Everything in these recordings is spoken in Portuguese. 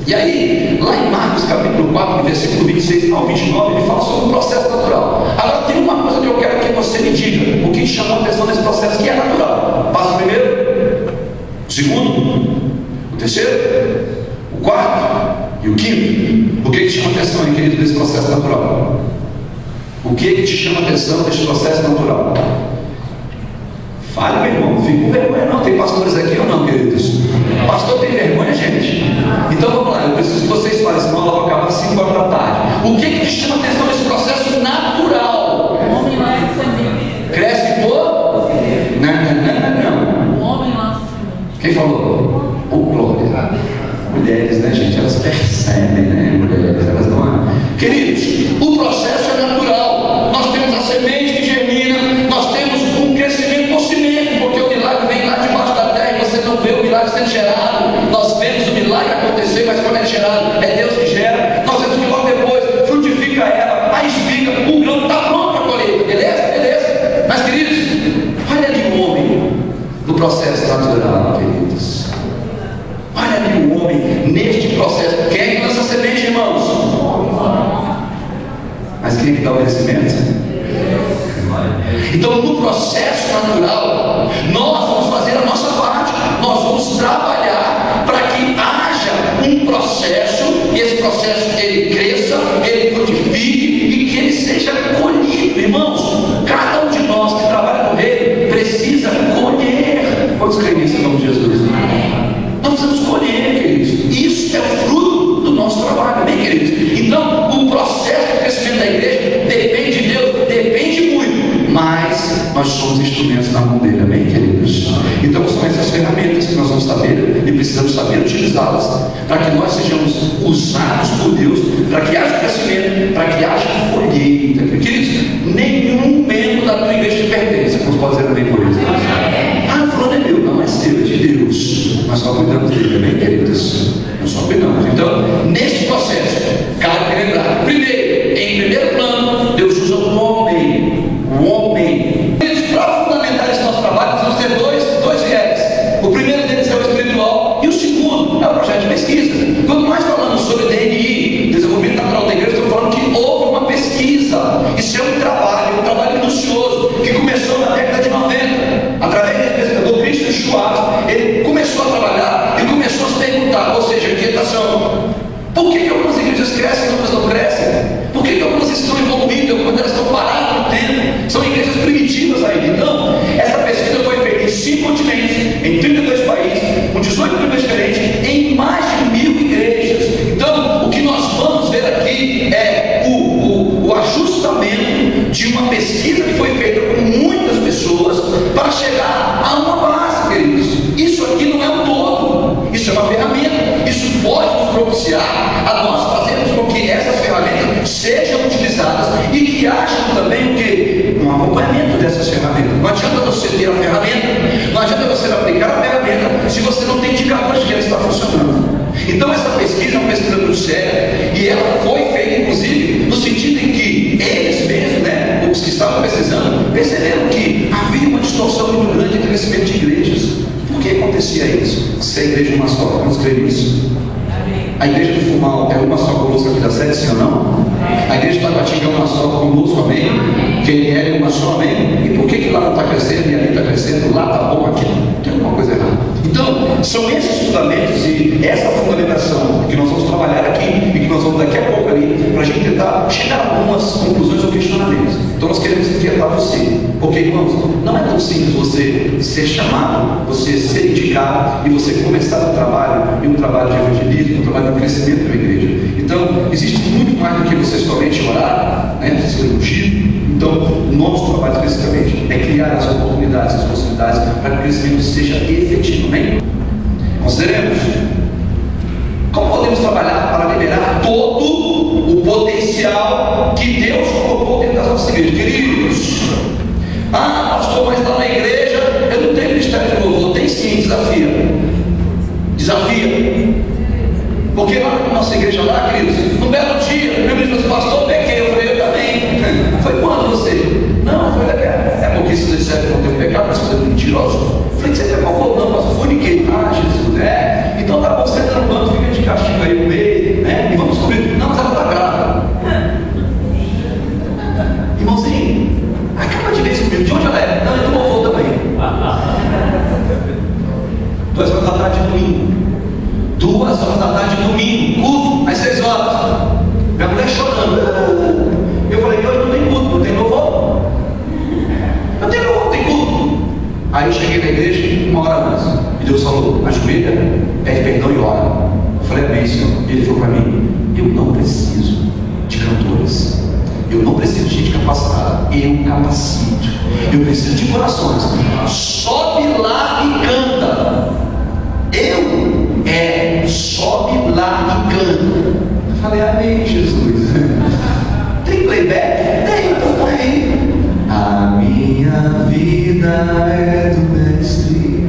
E aí, lá em Marcos capítulo 4, versículo 26 ao 29, ele fala sobre o processo natural. Agora tem uma coisa que eu quero que você me diga, o que chamou a atenção nesse processo, que é natural. Passa o primeiro, o segundo, o terceiro, o quarto e o quinto. O que te chama a atenção, querido, desse processo natural? O que te chama a atenção desse processo natural? Fale, meu irmão, não fique com vergonha não. Tem pastores aqui ou não, queridos? Pastor tem vergonha, gente? Então vamos lá, eu preciso que vocês falem, senão ela vai acabar às 5 horas da tarde. O que te chama a atenção nesse processo natural? O homem lá é semente. Cresce por? Não. O homem lá é semente. Quem falou? O glória. Mulheres, né, gente? Elas percebem, né? Mulheres, elas não há. Queridos, o processo é natural. Nós temos a semente que germina, nós temos um crescimento por si mesmo, porque o milagre vem lá debaixo da terra e você não vê o milagre sendo gerado. Nós vemos o milagre acontecer, mas quando é gerado, é Deus que gera. Nós vemos que logo depois frutifica ela, a espiga, o grão está pronto para colher. Beleza? Mas, queridos, olha ali o homem no processo natural, queridos. Olha ali o homem neste processo. Quem é que lança a semente, irmãos? Mas quem é que dá o crescimento? Então, no processo natural, nós vamos fazer a nossa parte. Nós vamos trabalhar para que haja um processo, e esse processo ele cresça, ele frutifique e que ele seja colhido. Irmãos, cada um de nós que trabalha no reino precisa colher. Quantos creem nisso em nome de Jesus? Nós precisamos colher, queridos. Isso é o fruto do nosso trabalho, bem, queridos? Então, o processo do crescimento da igreja depende de Deus, depende muito, mas nós somos instrumentos na mão dele, amém, queridos? Então, são essas ferramentas que nós vamos saber e precisamos saber utilizá-las para que nós sejamos usados por Deus, para que haja crescimento, para que haja colheita. Queridos, nenhum membro da tua igreja te pertence. Como pode dizer amém por isso? Ah, fulano é meu, não é seu, é de Deus. Nós só cuidamos dele, amém, queridos? Nós só cuidamos. Então, neste processo, cabe lembrar, primeiro, em primeiro plano, Deus usa o homem. Para fundamentar esse nosso trabalho, nós vamos ter dois viés. O primeiro deles é o espiritual e o segundo é o projeto de pesquisa. Quando nós falamos sobre DNI, desenvolvimento natural da igreja, estamos falando que houve uma pesquisa. Isso é um trabalho minucioso, que começou na década de 90, através do pesquisador Christian Schwab. Ele começou a trabalhar e começou a se perguntar, ou seja, inquietação: por que algumas igrejas crescem e outras não crescem? Por que algumas estão evoluindo e algumas estão paradas no tempo? São igrejas primitivas ainda. Então, essa pesquisa foi feita em 5 continentes, em 32 países, com 18 climas diferentes, em mais de 1000 igrejas. Então, o que nós vamos ver aqui é o ajustamento de uma pesquisa que foi feita com muitas pessoas para chegar a uma base, queridos. Isso aqui não é um todo, isso é uma ferramenta. Isso pode nos propiciar a nós fazermos com que essas ferramentas sejam utilizadas e que haja também o que? Um acompanhamento dessas ferramentas. Não adianta você ter a ferramenta, não adianta você aplicar a ferramenta se você não tem indicadores de que ela está funcionando. Então essa pesquisa é uma pesquisa muito séria e ela foi feita inclusive no sentido em que eles mesmos, né, os que estavam pesquisando, perceberam que havia uma distorção muito grande entre o crescimento de igrejas. Por que acontecia isso? Se a igreja é uma só, vamos crer nisso? A igreja do Fumal é uma só conosco aqui da sede, sim ou não? A igreja da Taguatinga é uma só conosco, amém? QNL é uma só, amém? E por que lá não está crescendo e ali está crescendo, lá está bom, aqui tem alguma coisa errada? Então, são esses fundamentos e essa fundamentação que nós vamos trabalhar aqui e que nós vamos daqui a pouco ali, para a gente tentar chegar a algumas conclusões ou questionamentos. Então nós queremos inquietar você, porque, irmãos, não é tão simples você ser chamado, você ser indicado e você começar um trabalho, e um trabalho de evangelismo, um trabalho de crescimento da igreja. Então, existe muito mais do que você somente orar, né, ser ungido. Então, o nosso trabalho especificamente é criar as oportunidades, as possibilidades para que o crescimento seja efetivo, amém? Consideremos como podemos trabalhar para liberar todo o potencial que Deus colocou dentro das nossas igrejas. Queridos, pastor, mas lá na igreja eu não tenho ministério de louvor. Tem sim, desafia. Porque lá na nossa igreja lá, queridos, no belo dia, meu ministro disse: pastor, pequei. Eu falei: eu também. Foi quando você? Não, foi porque se você disser que não tem pecado, mas você é mentiroso. Eu falei: você pecou? Não, pastor, forniquei. Ah, Jesus, então tá bom, senta no banco, fica de castigo aí com ele. horas da tarde, domingo, culto, às 6 horas. Minha mulher chorando. Eu falei que hoje não tem culto, não tem louvor. Não tem louvor, não tem culto. Aí eu cheguei na igreja 1 hora antes. E Deus falou: ajoelha, pede perdão e ora. Eu falei: amém, Senhor. E Ele falou para mim: eu não preciso de cantores. Eu não preciso de gente capacitada. Eu capacito. Eu preciso de corações. Sobe lá e canta. Sobe lá e canta. Eu falei: amém, Jesus. Tem playback? Tem, então tem. A minha vida é do Mestre.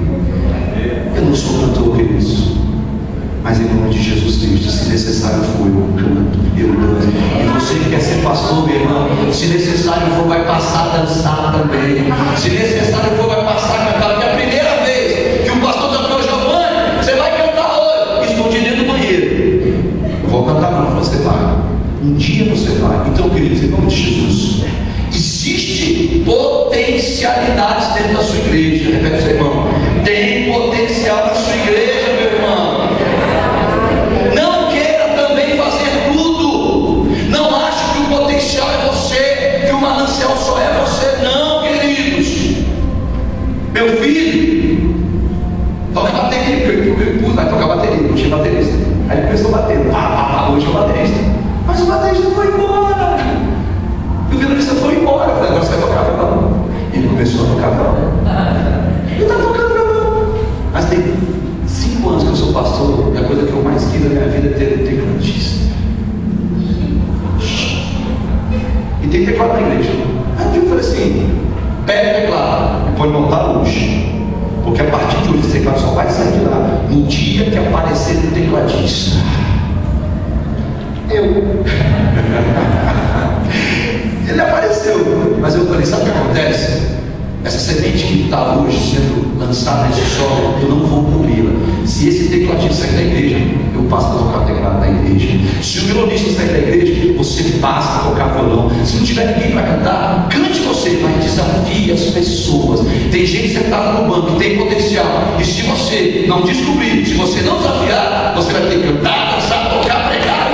Eu não sou cantor, queridos, mas em nome de Jesus Cristo, se necessário for, eu canto, eu danço. E você que quer ser pastor, meu irmão, se necessário for, vai passar a dançar também. Se necessário for, vai passar a cantar. Porque a primeira vez que o pastor cantou: Giovanni, você vai cantar hoje, escondido dentro do banheiro. Eu vou cantar, não, você vai. Um dia você vai. Então, queridos, em nome de Jesus, existe potencialidades dentro da sua igreja. Repete, seu irmão: tem potencial na sua igreja, meu irmão. Não queira também fazer tudo. Não ache que o potencial é você, que o manancial só é você. Não, queridos. Meu filho toca bateria. Eu pus lá tocar bateria, não tinha baterista. Aí começou a bater. Hoje é o baterista. Mas o baterista foi embora. E o violonista foi embora. Eu falei: agora você vai tocar violão. Ele começou a tocar violão. Ele está tocando violão. Mas tem 5 anos que eu sou pastor, e a coisa que eu mais quis na minha vida é ter um tecladista. E tem teclado na igreja. Aí um dia eu falei assim: pega o teclado e pode montar hoje. Porque a partir de hoje esse teclado só vai sair de lá no dia que aparecer o tecladista. Ele apareceu. Mas eu falei: sabe o que acontece? Essa semente que está hoje sendo lançada nesse solo, eu não vou cobri-la. Se esse tecladista sair da igreja, eu passo a tocar o teclado da igreja. Se o violonista sair da igreja, você passa a tocar violão. Se não tiver ninguém para cantar, cante você, mas desafie as pessoas. Tem gente sentada no banco que tem potencial, e se você não descobrir, se você não desafiar, você vai ter que cantar, dançar, tocar, pregar.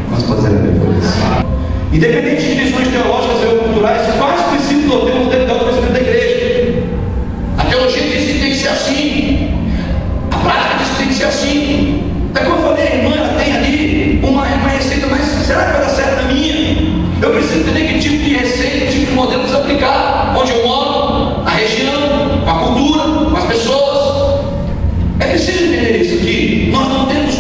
Vamos fazer a mesma coisa. Independente de visões teológicas ou culturais, faz princípio do termo dentro do crescimento da igreja. A teologia diz que tem que ser assim. A prática diz que tem que ser assim. Até como eu falei, a irmã, ela tem ali uma receita, mas será que vai dar certo na minha? Eu preciso entender que tipo de receita, que tipo de modelo precisa aplicar. Onde eu moro, a região, com a cultura, com as pessoas. É preciso entender isso aqui. Nós não temos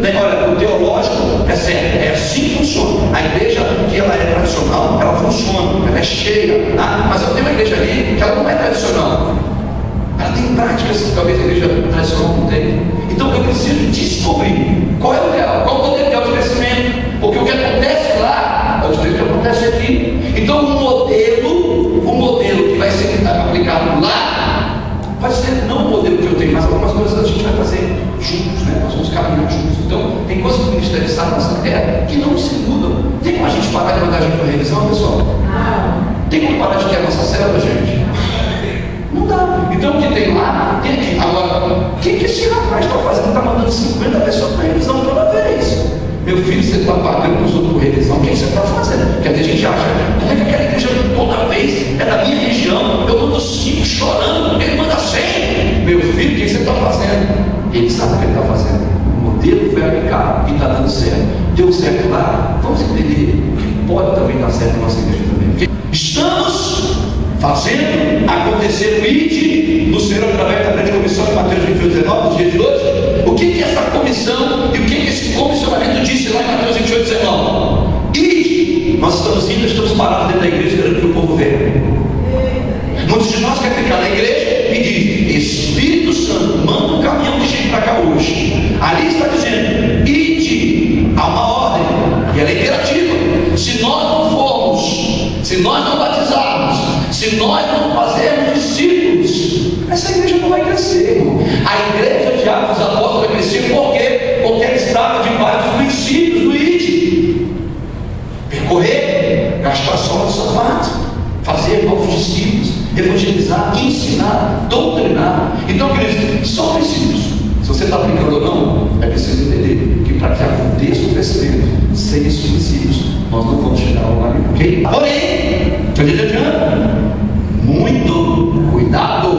olha, o teológico é certo, é assim que funciona. A igreja que ela é tradicional, ela funciona, ela é cheia, tá? Mas eu tenho uma igreja ali que ela não é tradicional. Ela tem práticas que talvez a igreja tradicional não tenha. Então eu preciso descobrir qual é o real, qual é o potencial de crescimento. Porque o que acontece lá é o que acontece aqui. Então o modelo que vai ser aplicado lá pode ser não o modelo que eu tenho, mas algumas coisas a gente vai fazer juntos, né? Nós vamos caminhar juntos. Então, tem coisas que o Ministério sabe nessa terra que não se mudam. Tem como a gente parar de mandar a gente para revisão, pessoal? Não. Tem como parar de ter a nossa célula, gente? Não dá. Então, o que tem lá, tem aqui. Agora, o que esse rapaz está fazendo? Está mandando 50 pessoas para revisão toda vez. Meu filho, você está pagando os outros por revisão, o que você está fazendo? Porque às vezes a gente acha, como é que aquela igreja toda vez é da minha região? Eu mando 5 chorando, ele manda 100. Meu filho, o que você está fazendo? Ele sabe o que ele está fazendo. O modelo foi aplicado e está dando certo. Deu certo lá, vamos entender que pode também dar certo na nossa igreja também. Estamos fazendo acontecer o ID no Senhor através da grande comissão de Mateus 28:19, nos dias de hoje. O que é essa comissão e o que esse comissionamento disse lá em Mateus 28:19? ID, nós estamos indo, estamos parados dentro da igreja esperando que o povo venha. Muitos de nós querem ficar na igreja e diz: Espírito Santo, manda um caminhão de gente para cá hoje. Ali está dizendo: ide, há uma ordem, e ela é imperativa. Se nós não formos, se nós não batizarmos, se nós não fazermos discípulos, essa igreja não vai crescer, irmão. A igreja de Atos dos Apóstolos vai crescer por quê? Porque ela estava debaixo dos princípios do ide. Percorrer, gastar a sola do sapato, fazer novos discípulos, evangelizar, ensinar, doutrinar. Então, queridos, são princípios. Se você está brincando ou não, é preciso entender que para que aconteça o crescimento, sem esses princípios, nós não vamos chegar ao lugar nenhum, ok? Porém, muito cuidado.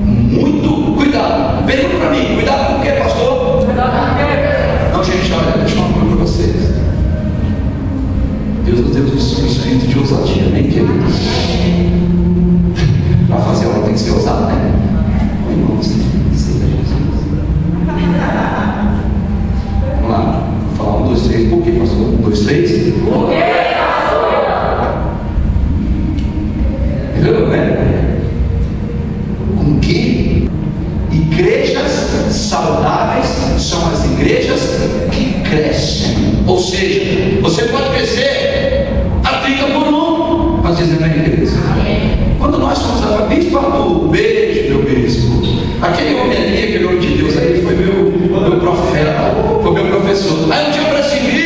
Muito cuidado. Pergunta para mim, cuidado com o que, pastor? Não, gente, olha, deixa eu falar uma coisa para vocês. Deus nos deu um espírito de ousadia, nem queridos. Para fazer algo tem que ser ousado, né? Irmãos, vamos lá, vou falar 1, 2, 3. Por que, pastor? 1, 2, 3. Por que, pastor? Entendeu, né? Com que igrejas saudáveis são as igrejas que crescem. Ou seja, você pode crescer a 30 por 1, mas dizendo a igreja. Quando nós somos a bispo Arthur, beijo, meu bispo. Aquele homem ali, aquele homem de Deus aí, foi meu profeta, foi meu professor. Aí um dia eu percebi